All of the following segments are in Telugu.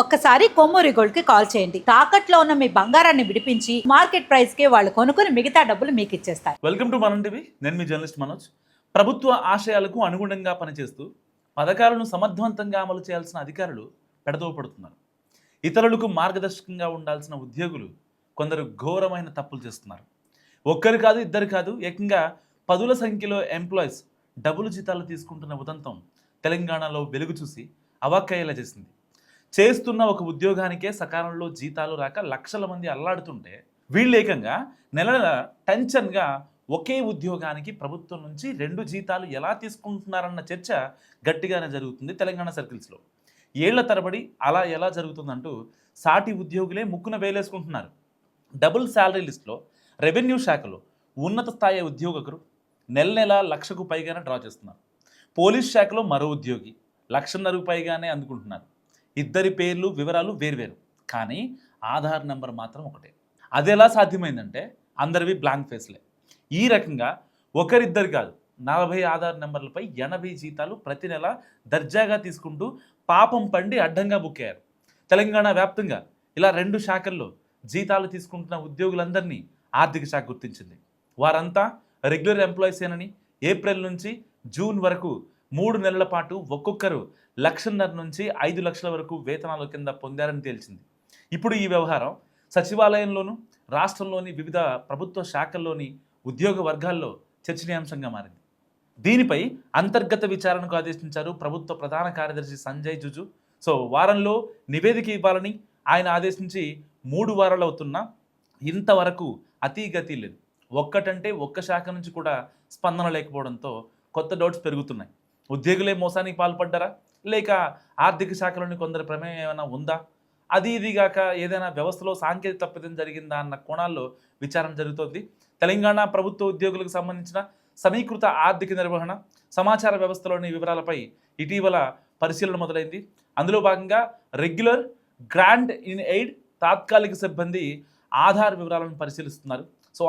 ఒక్కసారి కొమ్మూరి గోల్డ్ కి కాల్ చేయండి. తాకట్లో ఉన్న మీ బంగారాన్ని విడిపించి మార్కెట్ ప్రైస్ కి వాళ్ళు కొనుక్కుని మిగతా డబ్బులు మీకు ఇచ్చేస్తారు. వెల్కమ్ టు మనం టీవీ. నేను మీ జర్నలిస్ట్ మనోజ్. ప్రభుత్వ ఆశయాలకు అనుగుణంగా పనిచేస్తూ పథకాలను సమర్థవంతంగా అమలు చేయాల్సిన అధికారులు పెడదవ పడుతున్నారు. ఇతరులకు మార్గదర్శకంగా ఉండాల్సిన ఉద్యోగులు కొందరు ఘోరమైన తప్పులు చేస్తున్నారు. ఒక్కరు కాదు, ఇద్దరు కాదు, ఏకంగా పదుల సంఖ్యలో ఎంప్లాయీస్ డబుల్ జీతాలు తీసుకుంటున్న ఉదంతం తెలంగాణలో వెలుగు చూసి అవాక్కయ్యేలా చేసింది. చేస్తున్న ఒక ఉద్యోగానికే సకాలంలో జీతాలు రాక లక్షల మంది అల్లాడుతుంటే వీళ్ళు ఏకంగా నెల నెల టెన్షన్గా ఒకే ఉద్యోగానికి ప్రభుత్వం నుంచి 2 జీతాలు ఎలా తీసుకుంటున్నారన్న చర్చ గట్టిగానే జరుగుతుంది తెలంగాణ సర్కిల్స్లో. ఏళ్ల తరబడి అలా ఎలా జరుగుతుందంటూ సాటి ఉద్యోగులే ముక్కున వేలేసుకుంటున్నారు. డబుల్ శాలరీ లిస్ట్లో రెవెన్యూ శాఖలో ఉన్నత స్థాయి ఉద్యోగకులు నెల నెల లక్షకు పైగానే డ్రా చేస్తున్నారు. పోలీస్ శాఖలో మరో ఉద్యోగి 1,50,000 పైగానే అందుకుంటున్నారు. ఇద్దరి పేర్లు వివరాలు వేర్వేరు, కానీ ఆధార్ నెంబర్ మాత్రం ఒకటే. అది ఎలా సాధ్యమైందంటే అందరివి బ్లాంక్ ఫేస్లే. ఈ రకంగా ఒకరిద్దరు కాదు, 40 ఆధార్ నెంబర్లపై 80 జీతాలు ప్రతి నెల దర్జాగా తీసుకుంటూ పాపం పండి అడ్డంగా బుక్ అయ్యారు. తెలంగాణ వ్యాప్తంగా ఇలా 2 శాఖల్లో జీతాలు తీసుకుంటున్న ఉద్యోగులందరినీ ఆర్థిక శాఖ గుర్తించింది. వారంతా రెగ్యులర్ ఎంప్లాయీసేనని ఏప్రిల్ నుంచి జూన్ వరకు 3 నెలల పాటు ఒక్కొక్కరు 1,50,000 నుంచి 5 లక్షల వరకు వేతనాల కింద పొందారని తేల్చింది. ఇప్పుడు ఈ వ్యవహారం సచివాలయంలోనూ రాష్ట్రంలోని వివిధ ప్రభుత్వ శాఖల్లోని ఉద్యోగ వర్గాల్లో చర్చనీయాంశంగా మారింది. దీనిపై అంతర్గత విచారణకు ఆదేశించారు ప్రభుత్వ ప్రధాన కార్యదర్శి సంజయ్ జుజు. వారంలో నివేదిక ఇవ్వాలని ఆయన ఆదేశించి 3 వారాలు అవుతున్నా ఇంతవరకు అతీగతి లేదు. ఒక్కటంటే ఒక్క శాఖ నుంచి కూడా స్పందన లేకపోవడంతో కొత్త డౌట్స్ పెరుగుతున్నాయి. ఉద్యోగులే మోసానికి పాల్పడ్డారా, లేక ఆర్థిక శాఖలోని కొందరి ప్రమేయం ఏమైనా ఉందా, అది ఇదిగాక ఏదైనా వ్యవస్థలో సాంకేతిక తప్పిదం జరిగిందా అన్న కోణాల్లో విచారణ జరుగుతోంది. తెలంగాణ ప్రభుత్వ ఉద్యోగులకు సంబంధించిన సమీకృత ఆర్థిక నిర్వహణ సమాచార వ్యవస్థలోని వివరాలపై ఇటీవల పరిశీలన మొదలైంది. అందులో భాగంగా రెగ్యులర్, గ్రాంట్ ఇన్ ఎయిడ్, తాత్కాలిక సిబ్బంది ఆధార్ వివరాలను పరిశీలిస్తున్నారు.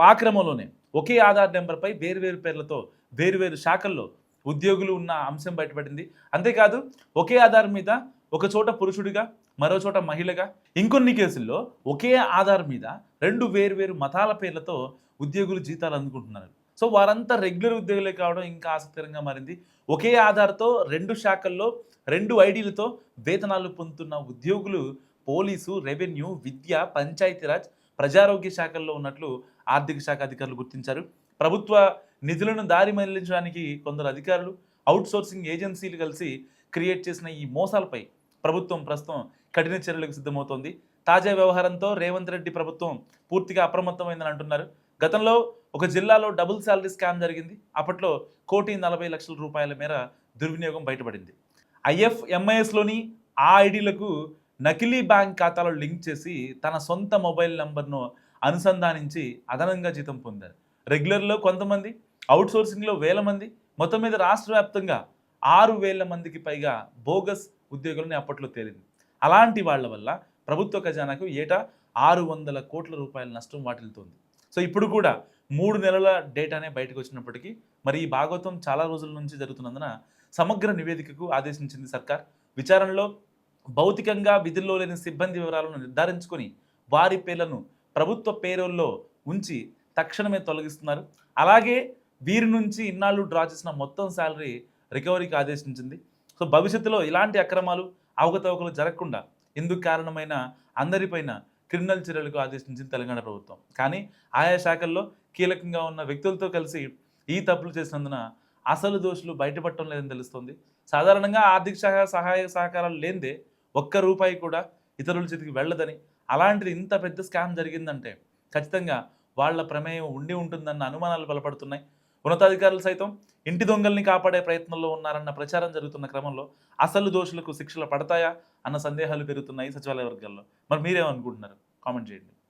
ఆ క్రమంలోనే ఒకే ఆధార్ నెంబర్పై వేరువేరు పేర్లతో వేరువేరు శాఖల్లో ఉద్యోగులు ఉన్న అంశం బయటపడింది. అంతేకాదు ఒకే ఆధార్ మీద ఒక చోట పురుషుడిగా, మరో చోట మహిళగా, ఇంకొన్ని కేసుల్లో ఒకే ఆధార్ మీద 2 వేరువేరు మతాల పేర్లతో ఉద్యోగులు జీతాలు అందుకుంటున్నారు. వారంతా రెగ్యులర్ ఉద్యోగులే కావడం ఇంకా ఆసక్తికరంగా మారింది. ఒకే ఆధార్తో 2 శాఖల్లో 2 ఐడీలతో వేతనాలు పొందుతున్న ఉద్యోగులు పోలీసు, రెవెన్యూ, విద్య, పంచాయతీరాజ్, ప్రజారోగ్య శాఖల్లో ఉన్నట్లు ఆర్థిక శాఖ అధికారులు గుర్తించారు. ప్రభుత్వ నిధులను దారి మళ్లించడానికి కొందరు అధికారులు, అవుట్సోర్సింగ్ ఏజెన్సీలు కలిసి క్రియేట్ చేసిన ఈ మోసాలపై ప్రభుత్వం ప్రస్తుతం కఠిన చర్యలకు సిద్ధమవుతోంది. తాజా వ్యవహారంతో రేవంత్ రెడ్డి ప్రభుత్వం పూర్తిగా అప్రమత్తమైందని అంటున్నారు. గతంలో ఒక జిల్లాలో డబుల్ శాలరీ స్కామ్ జరిగింది. అప్పట్లో 1,40,00,000 రూపాయల మేర దుర్వినియోగం బయటపడింది. IFMISలోని ఆ ఐడీలకు నకిలీ బ్యాంక్ ఖాతాలో లింక్ చేసి తన సొంత మొబైల్ నంబర్ను అనుసంధానించి అదనంగా జీతం పొందారు. రెగ్యులర్లో కొంతమంది, అవుట్సోర్సింగ్లో 1,000 మంది, మొత్తం మీద రాష్ట్ర వ్యాప్తంగా 6,000 మందికి పైగా బోగస్ ఉద్యోగులని అప్పట్లో తేలింది. అలాంటి వాళ్ల వల్ల ప్రభుత్వ ఖజానాకు ఏటా 600 కోట్ల రూపాయల నష్టం వాటిల్తోంది. ఇప్పుడు కూడా 3 నెలల డేటానే బయటకు వచ్చినప్పటికీ మరి ఈ భాగవతం చాలా రోజుల నుంచి జరుగుతున్నందున సమగ్ర నివేదికకు ఆదేశించింది సర్కార్. విచారణలో భౌతికంగా విధుల్లో లేని సిబ్బంది వివరాలను నిర్ధారించుకొని వారి పేర్లను ప్రభుత్వ పేరోల్లో ఉంచి తక్షణమే తొలగిస్తున్నారు. అలాగే వీరి నుంచి ఇన్నాళ్ళు డ్రా చేసిన మొత్తం శాలరీ రికవరీకి ఆదేశించింది. భవిష్యత్తులో ఇలాంటి అక్రమాలు, అవకతవకలు జరగకుండా ఇందుకు కారణమైన అందరిపైన క్రిమినల్ చర్యలకు ఆదేశించింది తెలంగాణ ప్రభుత్వం. కానీ ఆయా శాఖల్లో కీలకంగా ఉన్న వ్యక్తులతో కలిసి ఈ తప్పులు చేసినందున అసలు దోషులు బయటపడటం లేదని తెలుస్తోంది. సాధారణంగా ఆర్థిక శాఖ సహాయ సహకారాలు లేనిదే ఒక్క రూపాయి కూడా ఇతరుల చేతికి వెళ్ళదని, అలాంటిది ఇంత పెద్ద స్కామ్ జరిగిందంటే ఖచ్చితంగా వాళ్ల ప్రమేయం ఉండి ఉంటుందన్న అనుమానాలు బలపడుతున్నాయి. ఉన్నతాధికారులు సైతం ఇంటి దొంగల్ని కాపాడే ప్రయత్నంలో ఉన్నారన్న ప్రచారం జరుగుతున్న క్రమంలో అసలు దోషులకు శిక్షలు పడతాయా అన్న సందేహాలు పెరుగుతున్నాయి సచివాలయ వర్గాల్లో. మరి మీరేమనుకుంటున్నారు? కామెంట్ చేయండి.